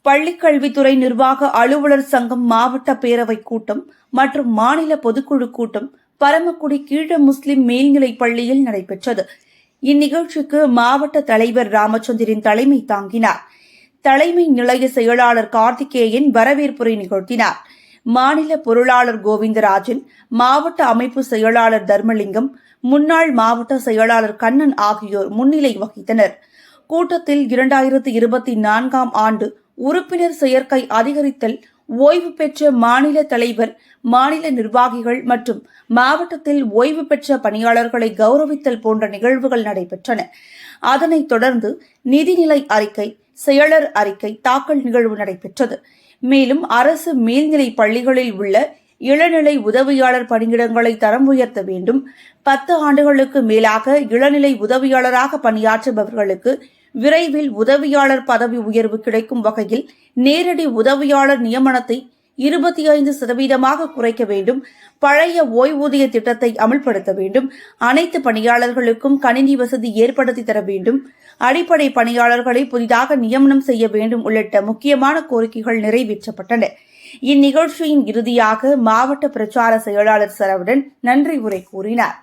பள்ளிக்கல்வித்துறை நிர்வாக அலுவலர் சங்கம் மாவட்ட பேரவைக் கூட்டம் மற்றும் மாநில பொதுக்குழு கூட்டம் பரமக்குடி கீழ முஸ்லிம் மேல்நிலைப் பள்ளியில் நடைபெற்றது. இந்நிகழ்ச்சிக்கு மாவட்ட தலைவர் ராமச்சந்திரன் தலைமை தாங்கினார். தலைமை நிலைய செயலாளர் கார்த்திகேயன் வரவேற்புரை நிகழ்த்தினார். மாநில பொருளாளர் கோவிந்தராஜன், மாவட்ட அமைப்பு செயலாளர் தர்மலிங்கம், முன்னாள் மாவட்ட செயலாளர் கண்ணன் ஆகியோர் முன்னிலை வகித்தனர். கூட்டத்தில் 2024 ஆண்டு உறுப்பினர் சேர்க்கை அதிகரித்தல், ஓய்வு பெற்ற மாநில தலைவர், மாநில நிர்வாகிகள் மற்றும் மாவட்டத்தில் ஓய்வு பெற்ற பணியாளர்களை கௌரவித்தல் போன்ற நிகழ்வுகள் நடைபெற்றன. அதனைத் தொடர்ந்து நிதிநிலை அறிக்கை, செயலர் அறிக்கை தாக்கல் நிகழ்வு நடைபெற்றது. மேலும் அரசு மேல்நிலை பள்ளிகளில் உள்ள இளநிலை உதவியாளர் பணியிடங்களை தரம் உயர்த்த வேண்டும். 10 ஆண்டுகளுக்கு மேலாக இளநிலை உதவியாளராக பணியாற்றுபவர்களுக்கு விரைவில் உதவியாளர் பதவி உயர்வு கிடைக்கும் வகையில் நேரடி உதவியாளர் நியமனத்தை 25% குறைக்க வேண்டும். பழைய ஓய்வூதிய திட்டத்தை அமல்படுத்த வேண்டும். அனைத்து பணியாளர்களுக்கும் கணினி வசதி ஏற்படுத்தி தர வேண்டும். அடிப்படை பணியாளர்களை புதிதாக நியமனம் செய்ய வேண்டும் உள்ளிட்ட முக்கியமான கோரிக்கைகள் நிறைவேற்றப்பட்டன. இந்நிகழ்ச்சியின் இறுதியாக மாவட்ட பிரச்சார செயலாளர் சரவணன் நன்றி உரை கூறினார்.